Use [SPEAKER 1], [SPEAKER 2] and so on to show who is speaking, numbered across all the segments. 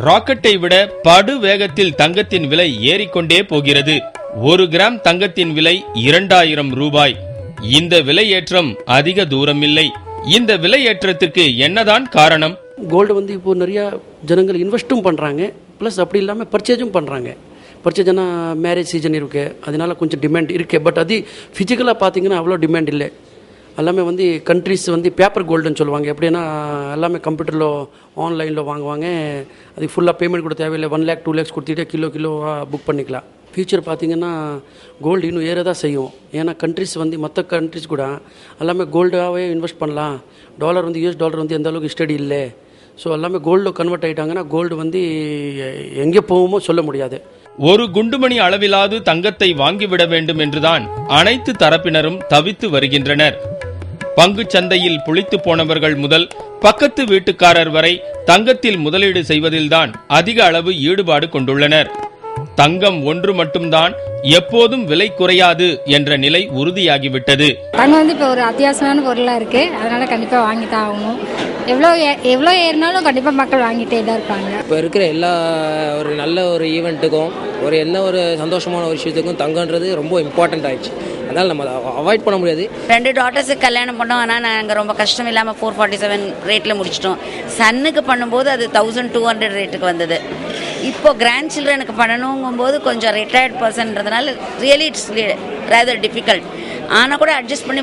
[SPEAKER 1] ராக்கெட்டை விட படு வேகத்தில் தங்கத்தின் விலை ஏறிக்கொண்டே போகிறது. 1 கிராம் தங்கத்தின் விலை 2000 ரூபாய். இந்த விலையேற்றம் அதிக தூரம் இல்லை. இந்த விலையேற்றத்திற்கு என்னதான் காரணம்?
[SPEAKER 2] கோல்டு இப்போ நிறைய ஜனங்கள் இன்வெஸ்டும் பண்றாங்க, பிளஸ் அப்படி இல்லாமல் பர்ச்சேஜும் பண்றாங்க. பர்ச்சேஜ்னா மேரேஜ் சீசன் இருக்கு, அதனால கொஞ்சம் டிமாண்ட் இருக்கு. பட் அது ஃபிசிக்கலாக பார்த்தீங்கன்னா அவ்வளோ டிமாண்ட் இல்லை. எல்லாமே கண்ட்ரிஸ் பேப்பர் கோல்டுன்னு சொல்லுவாங்க. எப்படின்னா எல்லாமே கம்ப்யூட்டரில் ஆன்லைனில் வாங்குவாங்க. அதுக்கு ஃபுல்லாக பேமெண்ட் கூட தேவையில்லை. 1 lakh 2 lakhs கொடுத்துட்டு கிலோவாக புக் பண்ணிக்கலாம். ஃபியூச்சர் பார்த்தீங்கன்னா கோல்டு இன்னும் ஏற தான் செய்யும். ஏன்னா கண்ட்ரிஸ் மற்ற கண்ட்ரிஸ் கூட எல்லாமே கோல்டாகவே இன்வெஸ்ட் பண்ணலாம். டாலர் US டாலர் எந்த அளவுக்கு ஸ்டடி இல்லை. ஸோ எல்லாமே கோல்டில் கன்வெர்ட் ஆகிட்டாங்கன்னா கோல்டு எங்கே போகுமோ சொல்ல முடியாது.
[SPEAKER 1] ஒரு குண்டுமணி அளவிலாவது தங்கத்தை வாங்கிவிட வேண்டும் என்றுதான் அனைத்து தரப்பினரும் தவித்து வருகின்றனர். பங்கு சந்தையில் புளித்து போனவர்கள் முதல் பக்கத்து வீட்டுக்காரர் வரை தங்கத்தில் முதலீடு செய்வதில்தான் அதிக அளவு ஈடுபாடு கொண்டுள்ளனர். தங்கம் ஒன்று மட்டும்தான் எப்போதும் விலை குறையாது என்ற நிலை உறுதியாகிவிட்டது.
[SPEAKER 3] தங்கம் இப்போ ஒரு அத்தியாவசியமான பொருளா இருக்கு, அதனால கண்டிப்பா வாங்கித்தான் ஆகணும். எவ்வளோ ஏறினாலும் கண்டிப்பா மக்கள் வாங்கிட்டே தான் இருப்பாங்க.
[SPEAKER 4] இப்போ இருக்கிற எல்லா ஒரு நல்ல ஒரு ஈவெண்ட்டுக்கும் என்ன ஒரு சந்தோஷமான ஒரு விஷயத்துக்கும் தங்கன்றது ரொம்ப இம்பார்ட்டன்ட் ஆயிடுச்சு. அதனால நம்ம அவாய்ட் பண்ண முடியாது.
[SPEAKER 5] 2 டாட்டர்ஸுக்கு கல்யாணம் பண்ணோம். ஆனால் நாங்கள் ரொம்ப கஷ்டம் இல்லாமல் 447 ரேட்டில் முடிச்சிட்டோம். சன்னுக்கு பண்ணும்போது அது 1200 ரேட்டுக்கு வந்தது. இப்போ கிராண்ட் சில்ட்ரனுக்கு பண்ணணுங்கும்போது கொஞ்சம் ரிட்டையர்ட் பர்சன்றதுனால ரியலி இட்ஸ் ரேதர் டிஃபிகல்ட். ஆனால் கூட அட்ஜஸ்ட் பண்ணி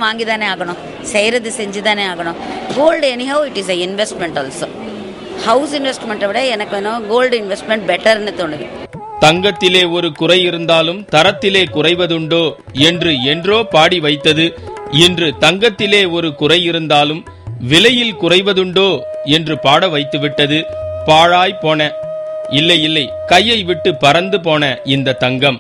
[SPEAKER 5] வாங்கி தானே ஆகணும், செய்கிறது செஞ்சு தானே ஆகணும். Gold anyhow it is a investment also. House இன்வெஸ்ட்மெண்ட்டை விட எனக்கு வேணும் கோல்டு இன்வெஸ்ட்மெண்ட் பெட்டர்னு தோணுது.
[SPEAKER 1] தங்கத்திலே ஒரு குறை இருந்தாலும் தரத்திலே குறைவதுண்டோ என்று என்றோ பாடி வைத்தது இன்று தங்கத்திலே ஒரு குறை இருந்தாலும் விலையில் குறைவதுண்டோ என்று பாட வைத்துவிட்டது. பாழாய் போன இல்லை கையை விட்டு பறந்து போன இந்த தங்கம்.